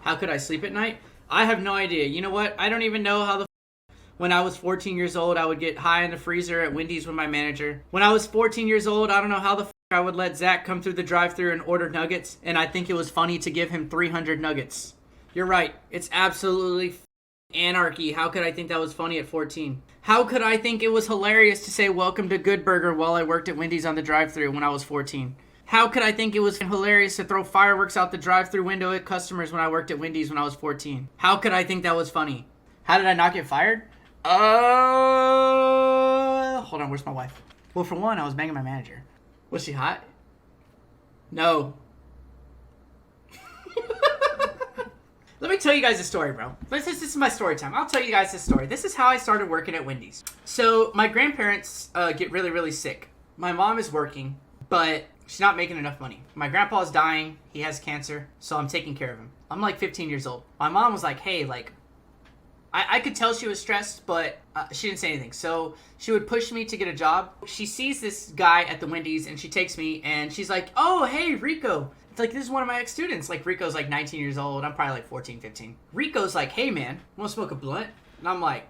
How could I sleep at night? I have no idea. You know what? I don't even know how the when I was 14 years old, I would get high in the freezer at Wendy's with my manager. When I was 14 years old, I don't know how the I would let Zach come through the drive-thru and order nuggets, and I think it was funny to give him 300 nuggets. You're right. It's absolutely anarchy. How could I think that was funny at 14? How could I think it was hilarious to say welcome to Good Burger while I worked at Wendy's on the drive-thru when I was 14? How could I think it was hilarious to throw fireworks out the drive-thru window at customers when I worked at Wendy's when I was 14? How could I think that was funny? How did I not get fired? Hold on, where's my wife? Well, for one, I was banging my manager. Was she hot? No. Let me tell you guys a story, bro. This is my story time. I'll tell you guys this story. This is how I started working at Wendy's. So, my grandparents get really, really sick. My mom is working, but she's not making enough money. My grandpa is dying. He has cancer, so I'm taking care of him. I'm like 15 years old. My mom was like, hey, like, I could tell she was stressed, but she didn't say anything. So she would push me to get a job. She sees this guy at the Wendy's, and she takes me, and she's like, oh, hey, Rico. It's like, this is one of my ex-students. Like, Rico's like 19 years old. I'm probably like 14, 15. Rico's like, hey, man, want to smoke a blunt? And I'm like,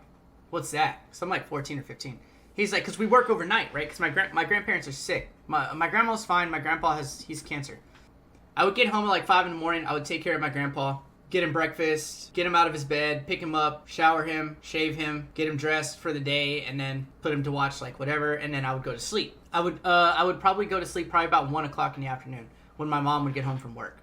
what's that? So I'm like 14 or 15. He's like, because we work overnight, right? Because my grandparents are sick. My grandma's fine. My grandpa he's cancer. I would get home at like 5 in the morning. I would take care of my grandpa. Get him breakfast, get him out of his bed, pick him up, shower him, shave him, get him dressed for the day, and then put him to watch like whatever, and then I would go to sleep. I would probably go to sleep probably about 1 o'clock in the afternoon when my mom would get home from work.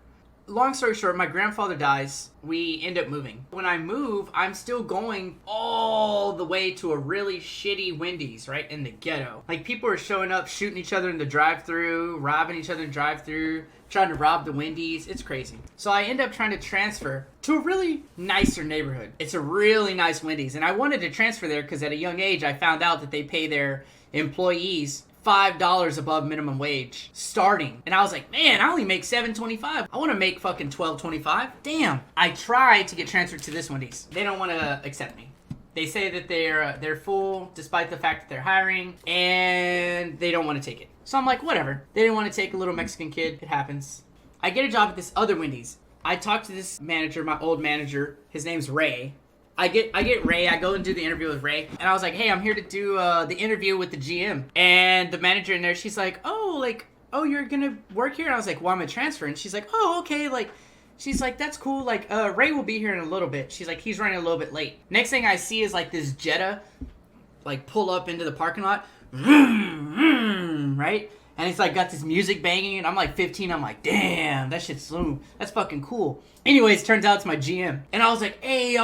Long story short, my grandfather dies. We end up moving. When I move, I'm still going all the way to a really shitty Wendy's, right, in the ghetto. Like, people are showing up, shooting each other in the drive-thru, robbing each other in the drive-thru, trying to rob the Wendy's. It's crazy. So I end up trying to transfer to a really nicer neighborhood. It's a really nice Wendy's. And I wanted to transfer there because at a young age, I found out that they pay their employees $5 above minimum wage starting, and I was like, man, I only make $7.25. I want to make fucking $12.25. Damn. I tried to get transferred to this Wendy's. They don't want to accept me. They say that they're full despite the fact that they're hiring, and they don't want to take it. So I'm like, whatever. They didn't want to take a little Mexican kid. It happens. I get a job at this other Wendy's. I talk to this manager, my old manager. His name's Ray. I get Ray. I go and do the interview with Ray. And I was like, hey, I'm here to do the interview with the GM. And the manager in there, she's like, oh, you're going to work here? And I was like, well, I'm a transfer. And she's like, oh, okay. Like, she's like, that's cool. Like, Ray will be here in a little bit. She's like, he's running a little bit late. Next thing I see is like this Jetta, like, pull up into the parking lot. Right? And it's like got this music banging, and I'm like 15. I'm like, damn, that shit's smooth. That's fucking cool. Anyways, turns out it's my GM. And I was like, hey,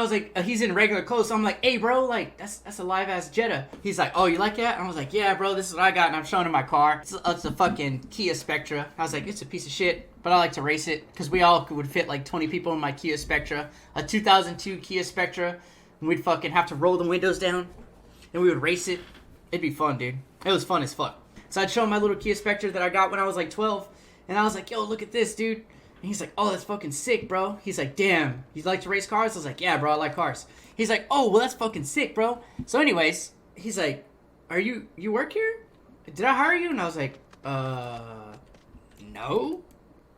he's in regular clothes. So I'm like, hey, bro, like, that's a live ass Jetta. He's like, oh, you like that? And I was like, yeah, bro, this is what I got. And I'm showing him my car. It's a fucking Kia Spectra. I was like, it's a piece of shit, but I like to race it because we all would fit like 20 people in my Kia Spectra, a 2002 Kia Spectra. And we'd fucking have to roll the windows down, and we would race it. It'd be fun, dude. It was fun as fuck. So I'd show him my little Kia Spectra that I got when I was like 12. And I was like, yo, look at this, dude. And he's like, oh, that's fucking sick, bro. He's like, damn, you like to race cars? I was like, yeah, bro, I like cars. He's like, oh, well, that's fucking sick, bro. So anyways, he's like, you work here? Did I hire you? And I was like, no.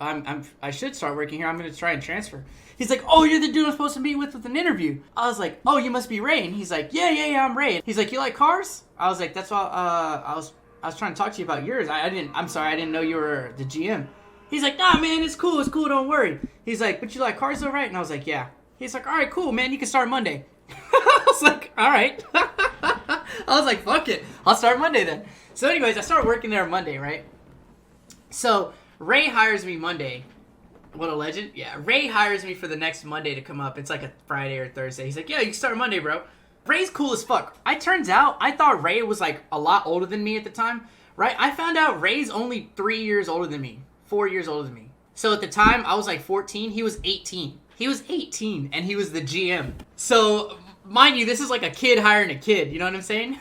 I should start working here. I'm going to try and transfer. He's like, oh, you're the dude I'm supposed to meet with an interview. I was like, oh, you must be Ray. And he's like, yeah, I'm Ray. He's like, you like cars? I was like, that's why I was trying to talk to you about yours. I'm sorry, I didn't know you were the GM. He's like, nah, man, it's cool, don't worry. He's like, but you like cars though, right? And I was like, yeah. He's like, all right, cool, man, you can start Monday. I was like, all right. I was like, fuck it, I'll start Monday then. So anyways, I started working there on Monday, right? So Ray hires me Monday. What a legend. Yeah, Ray hires me for the next Monday to come up. It's like a Friday or Thursday. He's like, yeah, you can start Monday, bro. Ray's cool as fuck. Turns out, I thought Ray was like a lot older than me at the time, right? I found out Ray's only 3 years older than me, 4 years older than me. So at the time, I was like 14, he was 18. He was 18, and he was the GM. So, mind you, this is like a kid hiring a kid, you know what I'm saying?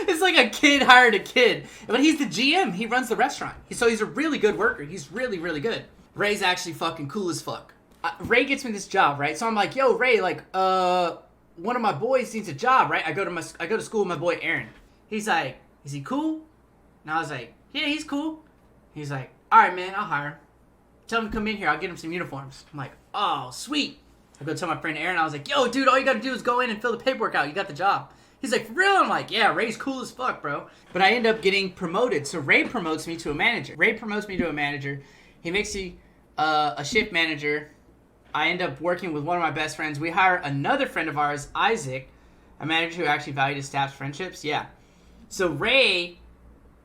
It's like a kid hired a kid. But he's the GM, he runs the restaurant. So he's a really good worker, he's really, really good. Ray's actually fucking cool as fuck. Ray gets me this job, right? So I'm like, yo, Ray, like, one of my boys needs a job, right? I go to school with my boy Aaron. He's like, is he cool? And I was like, yeah, he's cool. He's like, all right, man, I'll hire him. Tell him to come in here. I'll get him some uniforms. I'm like, oh, sweet. I go tell my friend Aaron, I was like, yo, dude, all you gotta do is go in and fill the paperwork out. You got the job. He's like, for real? I'm like, yeah, Ray's cool as fuck, bro. But I end up getting promoted. So Ray promotes me to a manager. He makes me a shift manager. I end up working with one of my best friends. We hire another friend of ours, Isaac, a manager who actually valued his staff's friendships. Yeah. So Ray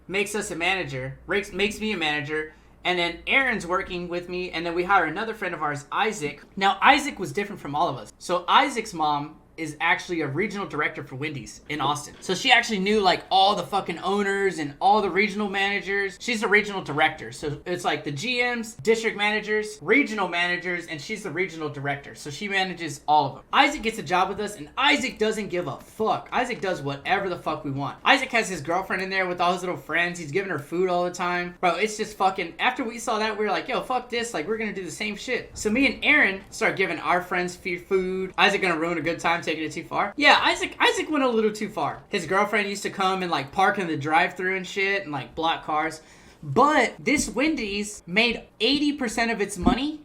makes us a manager. Ray makes me a manager. And then Aaron's working with me. And then we hire another friend of ours, Isaac. Now, Isaac was different from all of us. So Isaac's mom is actually a regional director for Wendy's in Austin. So she actually knew like all the fucking owners and all the regional managers. She's a regional director. So it's like the GMs, district managers, regional managers, and she's the regional director. So she manages all of them. Isaac gets a job with us and Isaac doesn't give a fuck. Isaac does whatever the fuck we want. Isaac has his girlfriend in there with all his little friends. He's giving her food all the time. Bro, it's just fucking, after we saw that, we were like, yo, fuck this. Like, we're gonna do the same shit. So me and Aaron start giving our friends food. Isaac gonna ruin a good time taking it too far? Yeah, Isaac went a little too far. His girlfriend used to come and like park in the drive-thru and shit and like block cars. But this Wendy's made 80% of its money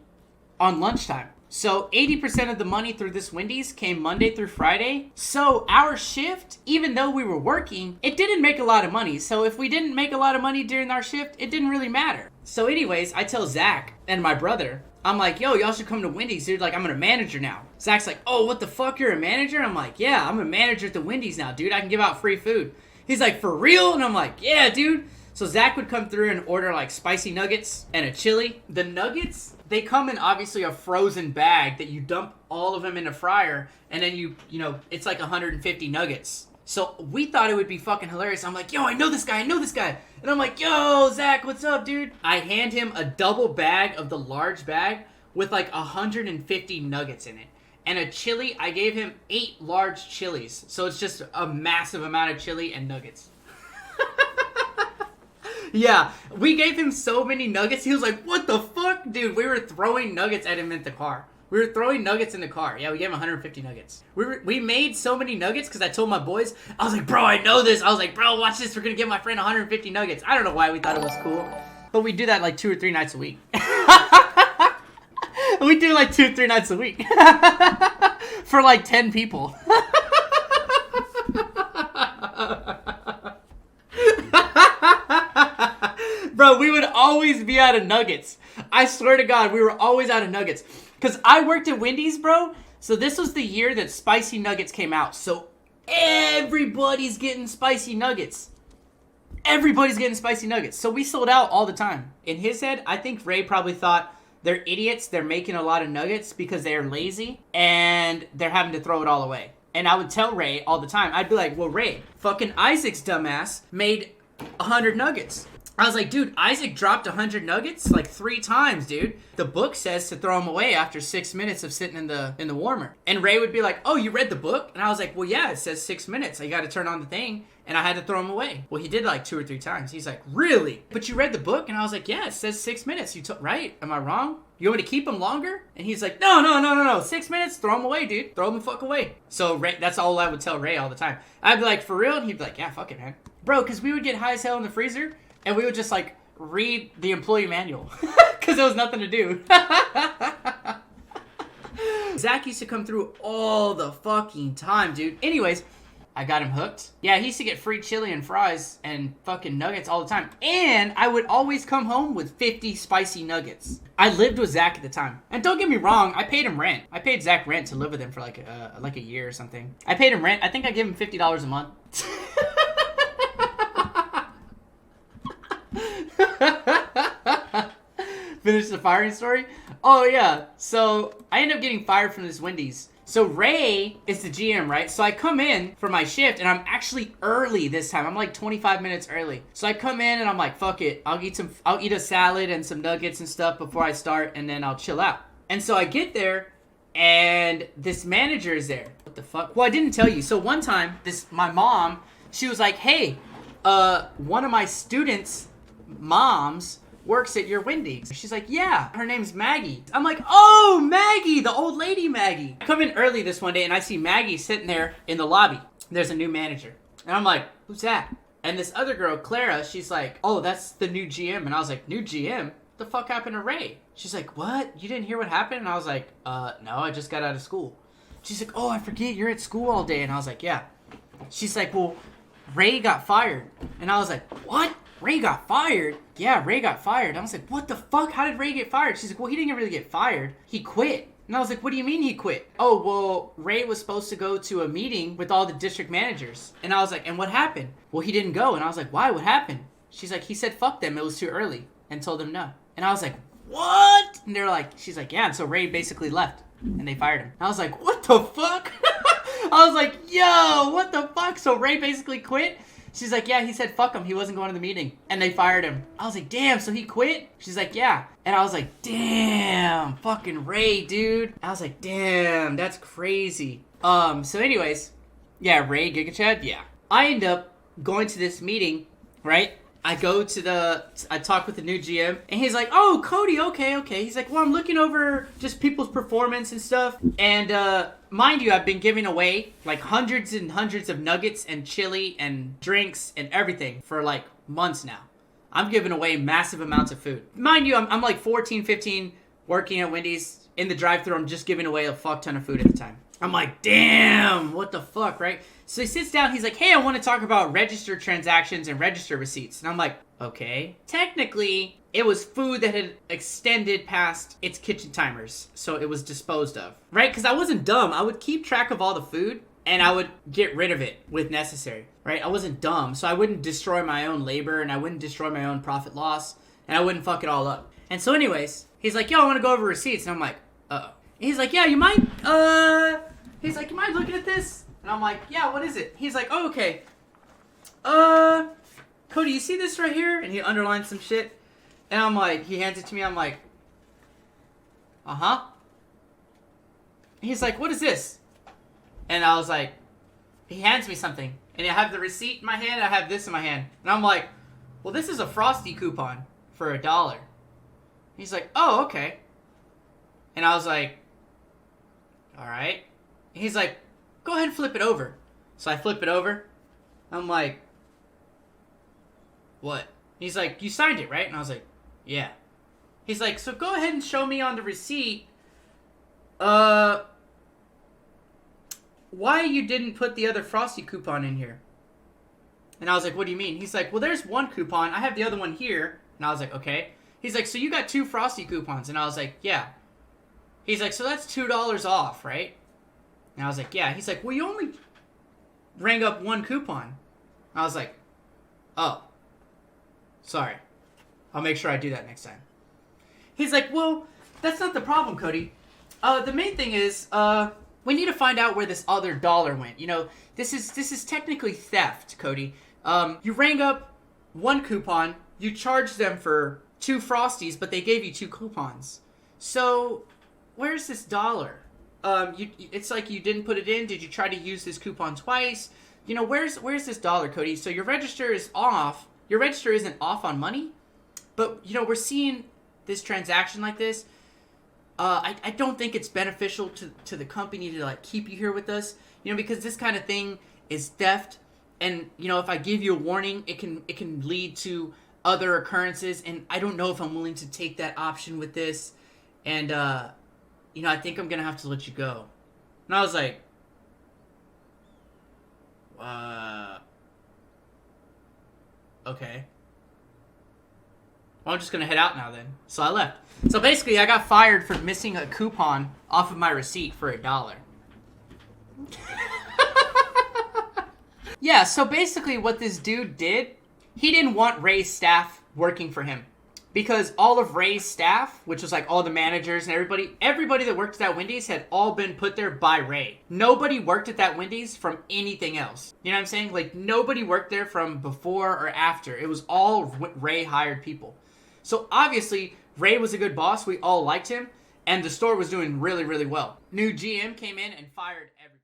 on lunchtime. So 80% of the money through this Wendy's came Monday through Friday. So our shift, even though we were working, it didn't make a lot of money. So if we didn't make a lot of money during our shift, it didn't really matter. So anyways, I tell Zach and my brother, I'm like, yo, y'all should come to Wendy's, dude. Like, I'm a manager now. Zach's like, oh, what the fuck? You're a manager? I'm like, yeah, I'm a manager at the Wendy's now, dude. I can give out free food. He's like, for real? And I'm like, yeah, dude. So Zach would come through and order like spicy nuggets and a chili. The nuggets, they come in obviously a frozen bag that you dump all of them in a fryer. And then you know, it's like 150 nuggets. So we thought it would be fucking hilarious. I'm like, yo, I know this guy. And I'm like, yo, Zach, what's up, dude? I hand him a double bag of the large bag with like 150 nuggets in it. And a chili, I gave him 8 large chilies. So it's just a massive amount of chili and nuggets. Yeah, we gave him so many nuggets. He was like, what the fuck? Dude, we were throwing nuggets at him in the car. We were throwing nuggets in the car. Yeah, we gave him 150 nuggets. We made so many nuggets because I told my boys, I was like, bro, I know this. I was like, bro, watch this. We're going to give my friend 150 nuggets. I don't know why we thought it was cool. But we do that like 2 or 3 nights a week. We do like 2 or 3 nights a week. For like 10 people. Bro, we would always be out of nuggets. I swear to God, we were always out of nuggets. Because I worked at Wendy's, bro. So this was the year that spicy nuggets came out. So everybody's getting spicy nuggets. Everybody's getting spicy nuggets. So we sold out all the time. In his head, I think Ray probably thought they're idiots. They're making a lot of nuggets because they're lazy. And they're having to throw it all away. And I would tell Ray all the time. I'd be like, well, Ray, fucking Isaac's dumbass made 100 nuggets. I was like, dude, Isaac dropped 100 nuggets like 3 times, dude. The book says to throw them away after 6 minutes of sitting in the warmer. And Ray would be like, oh, you read the book? And I was like, well, yeah, it says 6 minutes. I got to turn on the thing. And I had to throw them away. Well, he did like 2 or 3 times. He's like, really? But you read the book? And I was like, yeah, it says 6 minutes. Right? Am I wrong? You want me to keep them longer? And he's like, no. 6 minutes? Throw them away, dude. Throw them the fuck away. So Ray, that's all I would tell Ray all the time. I'd be like, for real? And he'd be like, yeah, fuck it, man. Bro, because we would get high as hell in the freezer. And we would just like read the employee manual. Because there was nothing to do. Zach used to come through all the fucking time, dude. Anyways, I got him hooked. Yeah, he used to get free chili and fries and fucking nuggets all the time. And I would always come home with 50 spicy nuggets. I lived with Zach at the time. And don't get me wrong, I paid him rent. I paid Zach rent to live with him for like a year or something. I paid him rent. I think I gave him $50 a month. Finish the firing story? Oh, yeah. So, I ended up getting fired from this Wendy's. So, Ray is the GM, right? So, I come in for my shift, and I'm actually early this time. I'm like 25 minutes early. So, I come in, and I'm like, fuck it. I'll eat a salad and some nuggets and stuff before I start, and then I'll chill out. And so, I get there, and this manager is there. What the fuck? Well, I didn't tell you. So, one time, my mom, she was like, hey, one of my students' moms works at your Wendy's. She's like, yeah, her name's Maggie. I'm like, oh, Maggie, the old lady Maggie. I come in early this one day and I see Maggie sitting there in the lobby. There's a new manager. And I'm like, who's that? And this other girl, Clara, she's like, oh, that's the new GM. And I was like, new GM? What the fuck happened to Ray? She's like, what? You didn't hear what happened? And I was like, no, I just got out of school. She's like, oh, I forget, you're at school all day. And I was like, yeah. She's like, well, Ray got fired. And I was like, what? Ray got fired? Yeah, Ray got fired. And I was like, what the fuck? How did Ray get fired? She's like, well, he didn't really get fired. He quit. And I was like, what do you mean he quit? Oh, well, Ray was supposed to go to a meeting with all the district managers. And I was like, and what happened? Well, he didn't go. And I was like, why? What happened? She's like, he said fuck them. It was too early. And told them no. And I was like, what? And they're like, she's like, yeah. And so Ray basically left. And they fired him. And I was like, what the fuck? I was like, yo, what the fuck? So Ray basically quit? She's like, yeah, he said fuck him. He wasn't going to the meeting. And they fired him. I was like, damn, so he quit? She's like, yeah. And I was like, damn, fucking Ray, dude. I was like, damn, that's crazy. So anyways, yeah, Ray, Giga Chad, yeah. I end up going to this meeting, right? I talk with the new GM, and he's like, oh, Cody, okay. He's like, well, I'm looking over just people's performance and stuff. And, mind you, I've been giving away, like, hundreds and hundreds of nuggets and chili and drinks and everything for, like, months now. I'm giving away massive amounts of food. Mind you, I'm like 14, 15, working at Wendy's. In the drive-thru, I'm just giving away a fuck ton of food at the time. I'm like, damn, what the fuck, right? So he sits down, he's like, hey, I want to talk about registered transactions and register receipts. And I'm like, okay. Technically, it was food that had extended past its kitchen timers, so it was disposed of, right? Because I wasn't dumb. I would keep track of all the food, and I would get rid of it with necessary, right? I wasn't dumb, so I wouldn't destroy my own labor, and I wouldn't destroy my own profit loss, and I wouldn't fuck it all up. And so anyways, he's like, yo, I want to go over receipts. And I'm like, uh-oh. And he's like, yeah, you mind looking at this? And I'm like, yeah, what is it? He's like, oh, okay. Cody, you see this right here? And he underlined some shit. And I'm like, he hands it to me. I'm like, uh-huh. He's like, what is this? And I was like, he hands me something. And I have the receipt in my hand. I have this in my hand. And I'm like, well, this is a Frosty coupon for $1. He's like, oh, okay. And I was like, all right. He's like, go ahead and flip it over. So I flip it over. I'm like, what? He's like, you signed it, right? And I was like, yeah. He's like, so go ahead and show me on the receipt, why you didn't put the other Frosty coupon in here. And I was like, what do you mean? He's like, well, there's one coupon. I have the other one here. And I was like, okay. He's like, so you got 2 Frosty coupons. And I was like, yeah. He's like, so that's $2 off, right? And I was like, yeah. He's like, well, you only rang up 1 coupon. I was like, oh, sorry. I'll make sure I do that next time. He's like, well, that's not the problem, Cody. The main thing is, we need to find out where this other dollar went. You know, this is technically theft, Cody. You rang up 1 coupon, you charged them for 2 Frosties, but they gave you 2 coupons. So, where's this dollar? It's like you didn't put it in. Did you try to use this coupon twice? You know, where's this dollar, Cody? So your register is off. Your register isn't off on money, but you know, we're seeing this transaction like this. I don't think it's beneficial to the company to like keep you here with us, you know, because this kind of thing is theft, and you know, if I give you a warning, it can lead to other occurrences, and I don't know if I'm willing to take that option with this, and you know, I think I'm gonna have to let you go. And I was like, okay. Well, I'm just gonna head out now then. So I left. So basically, I got fired for missing a coupon off of my receipt for $1. Yeah, so basically what this dude did, he didn't want Ray's staff working for him. Because all of Ray's staff, which was like all the managers and everybody that worked at that Wendy's had all been put there by Ray. Nobody worked at that Wendy's from anything else. You know what I'm saying? Like, nobody worked there from before or after. It was all Ray hired people. So obviously, Ray was a good boss. We all liked him. And the store was doing really, really well. New GM came in and fired everybody.